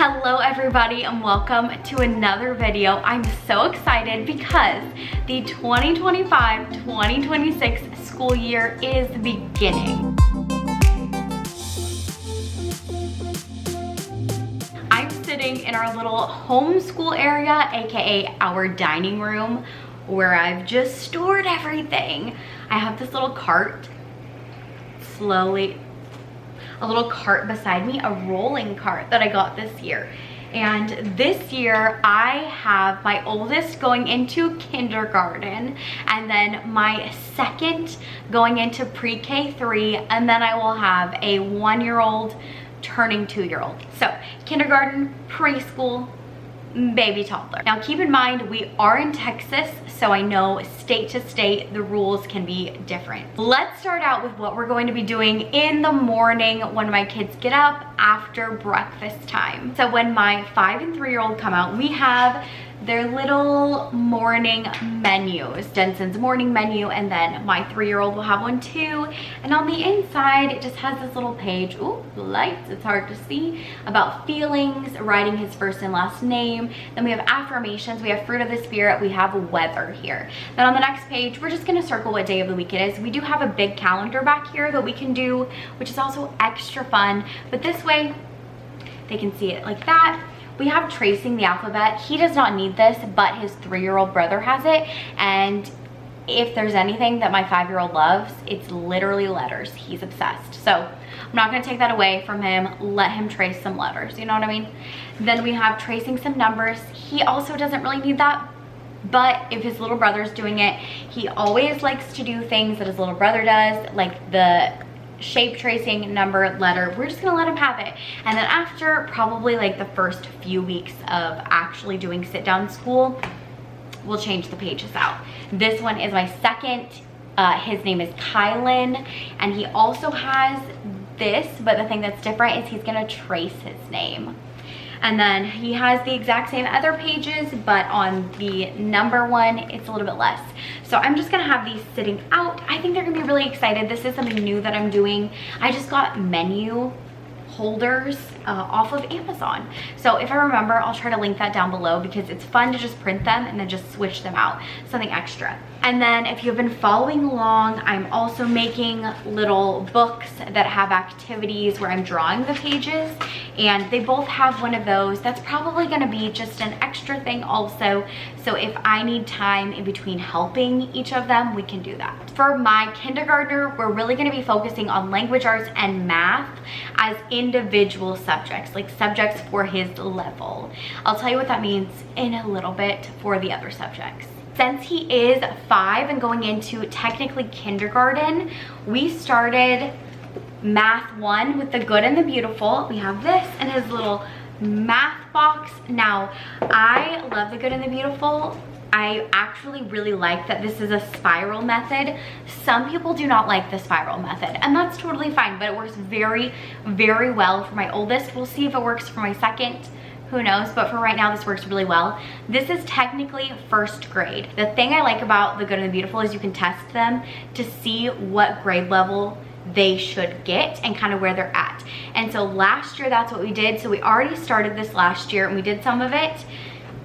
Hello everybody and welcome to another video. I'm so excited because the 2025-2026 school year is beginning. I'm sitting in our little homeschool area, aka our dining room, where I've just stored everything. I have this little cart, a little cart beside me, a rolling cart that I got this year. And this year I have my oldest going into kindergarten, and then my second going into pre-K 3, and then I will have a 1-year-old turning 2-year-old. So kindergarten, preschool, baby toddler. Now keep in mind we are in Texas, so I know state to state the rules can be different. Let's start out with what we're going to be doing in the morning when my kids get up after breakfast time. So when my 5 and 3-year-old come out, we have their little morning menus, Denson's morning menu, and then my 3-year-old will have one too. And on the inside, it just has this little page, ooh, lights, it's hard to see, about feelings, writing his first and last name. Then we have affirmations, we have fruit of the spirit, we have weather here. Then on the next page, we're just gonna circle what day of the week it is. We do have a big calendar back here that we can do, which is also extra fun, but this way they can see it like that. We have tracing the alphabet. He does not need this, but his 3-year-old brother has it. And if there's anything that my 5-year-old loves, it's literally letters. He's obsessed. So I'm not gonna take that away from him. Let him trace some letters, you know what I mean? Then we have tracing some numbers. He also doesn't really need that, but if his little brother's doing it, he always likes to do things that his little brother does, like the shape tracing, number, letter. We're just gonna let him have it. And then after probably like the first few weeks of actually doing sit down school, we'll change the pages out. This one is my second. His name is Kylan, and he also has this, but the thing that's different is he's gonna trace his name. And then he has the exact same other pages, but on the number one, it's a little bit less. So I'm just gonna have these sitting out. I think they're gonna be really excited. This is something new that I'm doing. I just got menu holders off of Amazon. So if I remember, I'll try to link that down below because it's fun to just print them and then just switch them out, something extra. And then if you've been following along, I'm also making little books that have activities where I'm drawing the pages, and they both have one of those. That's probably gonna be just an extra thing also. So if I need time in between helping each of them, we can do that. For my kindergartner, we're really gonna be focusing on language arts and math as individual subjects, like subjects for his level. I'll tell you what that means in a little bit for the other subjects. Since he is 5 and going into technically kindergarten, we started Math 1 with the good and the beautiful. We have this and his little math box. Now, I love the good and the beautiful. I actually really like that this is a spiral method. Some people do not like the spiral method, and that's totally fine, but it works very, very well for my oldest. We'll see if it works for my second. Who knows, but for right now, this works really well. This is technically first grade. The thing I like about the good and the beautiful is you can test them to see what grade level they should get and kind of where they're at. And so last year, that's what we did. So we already started this last year, and we did some of it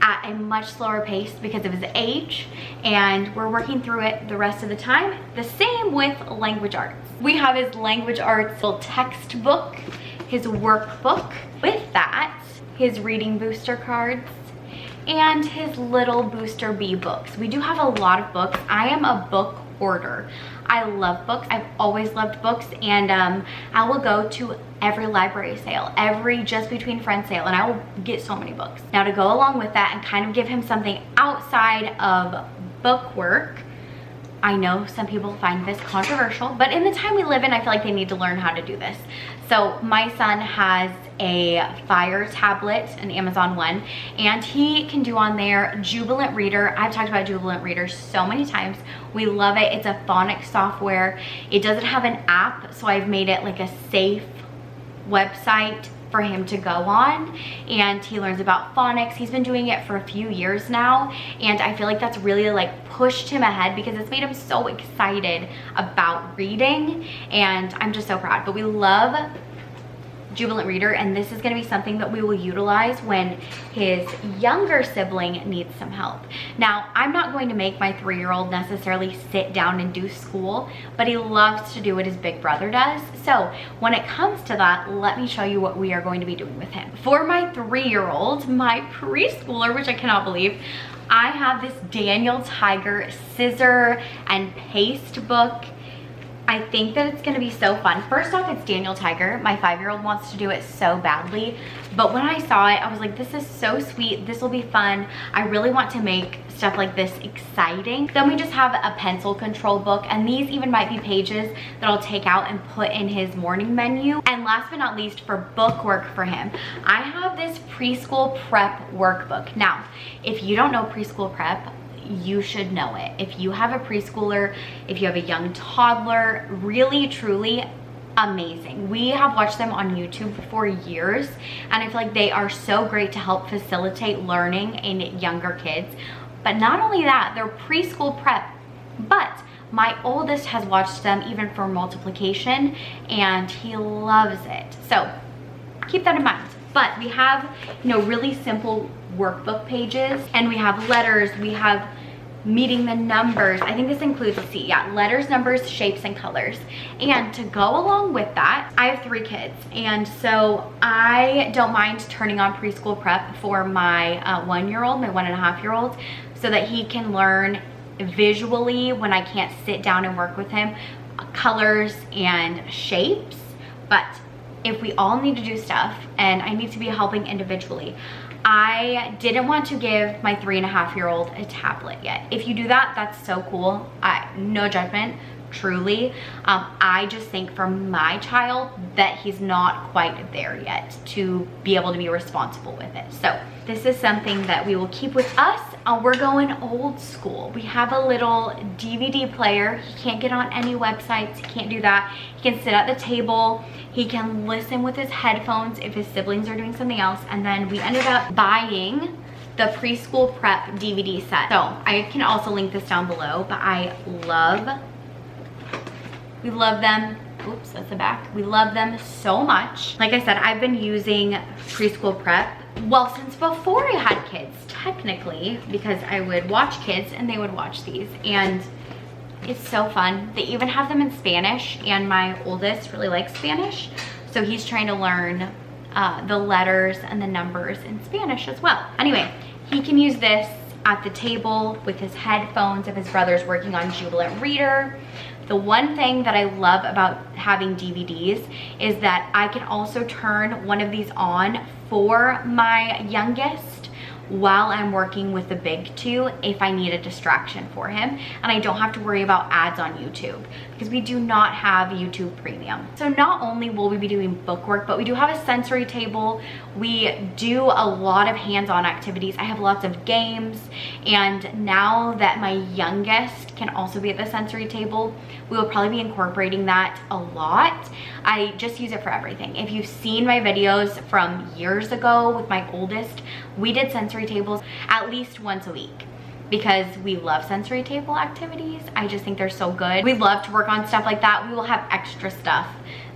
at a much slower pace because of his age, and we're working through it the rest of the time. The same with language arts. We have his language arts little textbook, his workbook. With that, his reading booster cards, and his little booster bee books. We do have a lot of books. I am a book hoarder. I love books. I've always loved books, and I will go to every library sale, every Just Between Friends sale, and I will get so many books. Now, to go along with that and kind of give him something outside of book work, I know some people find this controversial, but in the time we live in, I feel like they need to learn how to do this. So my son has a Fire tablet, an Amazon one, and he can do on there Jubilant Reader. I've talked about Jubilant Reader so many times. We love it. It's a phonics software. It doesn't have an app, so I've made it like a safe website for him to go on, and he learns about phonics. He's been doing it for a few years now, and I feel like that's really like pushed him ahead because it's made him so excited about reading, and I'm just so proud. But we love Jubilant Reader, and this is going to be something that we will utilize when his younger sibling needs some help. Now, I'm not going to make my 3-year-old necessarily sit down and do school, but he loves to do what his big brother does. So when it comes to that, let me show you what we are going to be doing with him. For my 3-year-old, my preschooler, which I cannot believe, I have this Daniel Tiger scissor and paste book. I think that it's gonna be so fun. First off, it's Daniel Tiger. My 5-year-old wants to do it so badly, but when I saw it, I was like, this is so sweet. This will be fun. I really want to make stuff like this exciting. Then we just have a pencil control book, and these even might be pages that I'll take out and put in his morning menu. And last but not least, for book work for him, I have this preschool prep workbook. Now, if you don't know preschool prep, you should know it. If you have a preschooler, if you have a young toddler, really, truly amazing. We have watched them on YouTube for years, and I feel like they are so great to help facilitate learning in younger kids. But not only that, they're preschool prep, but my oldest has watched them even for multiplication, and he loves it. So keep that in mind. But we have, really simple workbook pages, and we have letters, we have meeting the numbers. I think this includes, let's see, yeah, letters, numbers, shapes, and colors. And to go along with that, I have 3 kids, and so I don't mind turning on preschool prep for my 1-year-old, my 1.5-year-old, so that he can learn visually when I can't sit down and work with him, colors and shapes. But if we all need to do stuff and I need to be helping individually, I didn't want to give my 3.5-year-old a tablet yet. If you do that, that's so cool. No judgment, truly. I just think for my child that he's not quite there yet to be able to be responsible with it. So this is something that we will keep with us. We're going old school. We have a little DVD player. He can't get on any websites. He can't do that. He can sit at the table. He can listen with his headphones if his siblings are doing something else. And then we ended up buying the preschool prep DVD set. So I can also link this down below, but we love them. Oops, that's the back. We love them so much. Like I said, I've been using preschool prep, well, since before I had kids, technically, because I would watch kids and they would watch these, and it's so fun. They even have them in Spanish, and my oldest really likes Spanish, so he's trying to learn the letters and the numbers in Spanish as well. Anyway, he can use this at the table with his headphones if his brother's working on Jubilant Reader. The one thing that I love about having DVDs is that I can also turn one of these on for my youngest while I'm working with the big 2 if I need a distraction for him, and I don't have to worry about ads on YouTube because we do not have YouTube Premium. So not only will we be doing book work, but we do have a sensory table. We do a lot of hands-on activities. I have lots of games, and now that my youngest can also be at the sensory table, we will probably be incorporating that a lot. I just use it for everything. If you've seen my videos from years ago with my oldest, we did sensory tables at least once a week because we love sensory table activities. I just think they're so good. We love to work on stuff like that. We will have extra stuff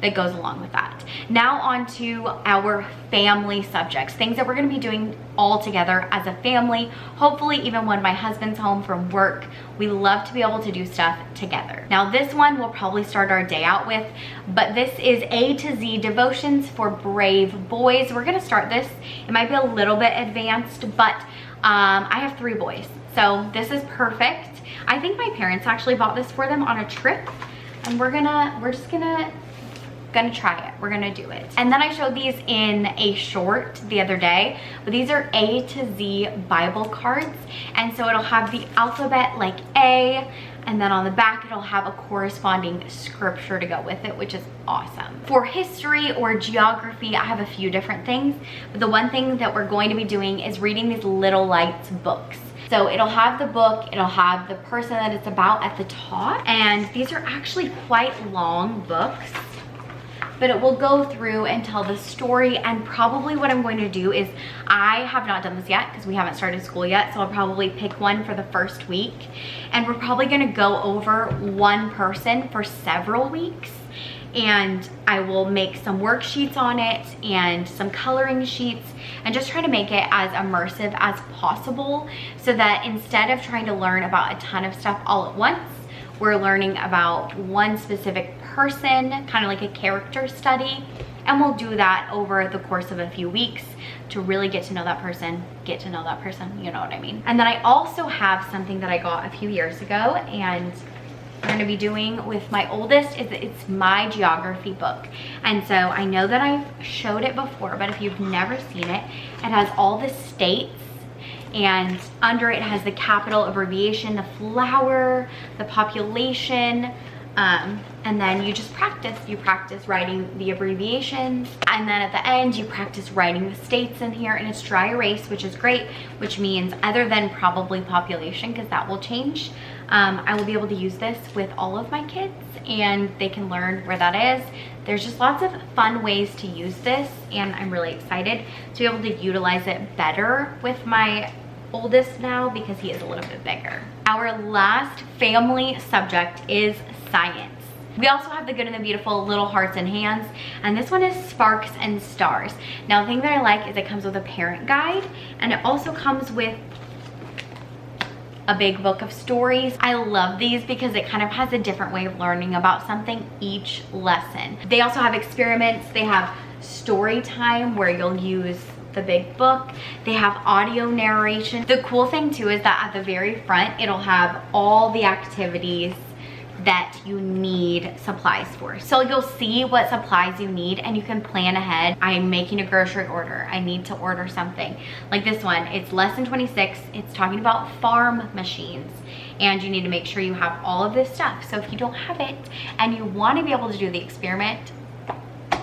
that goes along with that. Now on to our family subjects, things that we're gonna be doing all together as a family. Hopefully even when my husband's home from work, we love to be able to do stuff together. Now this one we'll probably start our day out with, but this is A to Z devotions for brave boys. We're gonna start this. It might be a little bit advanced, but I have 3 boys, so this is perfect. I think my parents actually bought this for them on a trip, and we're just gonna try it. We're gonna do it. And then I showed these in a short the other day, but these are A to Z Bible cards, and so it'll have the alphabet like A, and then on the back it'll have a corresponding scripture to go with it, which is awesome. For history or geography, I have a few different things, but the one thing that we're going to be doing is reading these Little Lights books. So it'll have the book, it'll have the person that it's about at the top, and these are actually quite long books, but it will go through and tell the story. And probably what I'm going to do is, I have not done this yet because we haven't started school yet, so I'll probably pick one for the first week, and we're probably going to go over one person for several weeks, and I will make some worksheets on it and some coloring sheets and just try to make it as immersive as possible so that instead of trying to learn about a ton of stuff all at once, we're learning about one specific person, kind of like a character study, and we'll do that over the course of a few weeks to really get to know that person, you know what I mean? And then I also have something that I got a few years ago, and I'm gonna be doing with my oldest is it's my geography book. And so I know that I've showed it before, but if you've never seen it, it has all the states, and under it has the capital abbreviation, the flower, the population, and then you just practice. You practice writing the abbreviations, and then at the end you practice writing the states in here, and it's dry erase, which is great, which means other than probably population, because that will change, I will be able to use this with all of my kids and they can learn where that is. There's just lots of fun ways to use this, and I'm really excited to be able to utilize it better with my oldest now because he is a little bit bigger. Our last family subject is science. We also have the good and the beautiful little hearts and hands, and this one is sparks and stars. Now the thing that I like is it comes with a parent guide, and it also comes with a big book of stories. I love these because it kind of has a different way of learning about something each lesson. They also have experiments. They have story time where you'll use the big book. They have audio narration. The cool thing too is that at the very front, it'll have all the activities that you need supplies for. So you'll see what supplies you need and you can plan ahead. I'm making a grocery order. I need to order something. Like this one, it's lesson 26. It's talking about farm machines, and you need to make sure you have all of this stuff. So if you don't have it and you want to be able to do the experiment,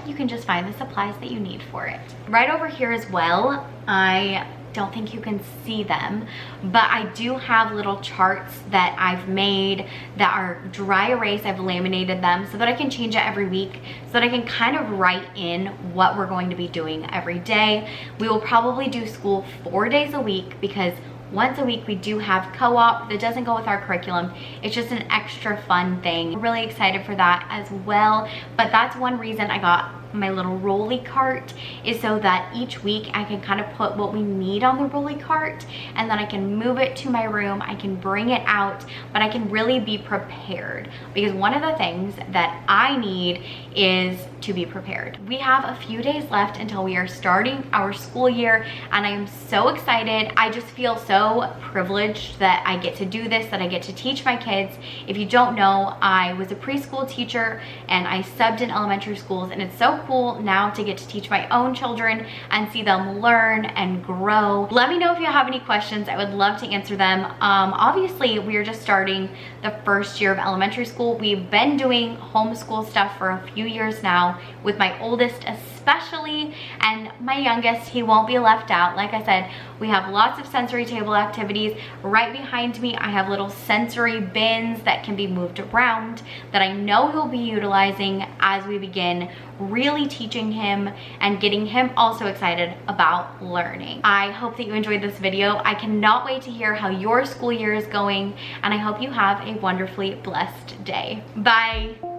you can just find the supplies that you need for it. Right over here as well, I don't think you can see them, but I do have little charts that I've made that are dry erase. I've laminated them so that I can change it every week, so that I can kind of write in what we're going to be doing every day. We will probably do school 4 days a week because once a week we do have co-op that doesn't go with our curriculum. It's just an extra fun thing. I'm really excited for that as well. But that's one reason I got my little rolly cart, is so that each week I can kind of put what we need on the rolly cart, and then I can move it to my room. I can bring it out, but I can really be prepared, because one of the things that I need is to be prepared. We have a few days left until we are starting our school year, and I am so excited. I just feel so privileged that I get to do this, that I get to teach my kids. If you don't know, I was a preschool teacher and I subbed in elementary schools, and it's so cool now to get to teach my own children and see them learn and grow. Let me know if you have any questions. I would love to answer them. Obviously, we are just starting the first year of elementary school. We've been doing homeschool stuff for a few years now, with my oldest especially, and my youngest, he won't be left out. Like I said, we have lots of sensory table activities. Right behind me, I have little sensory bins that can be moved around that I know he'll be utilizing as we begin really teaching him and getting him also excited about learning. I hope that you enjoyed this video. I cannot wait to hear how your school year is going, and I hope you have a wonderfully blessed day. Bye.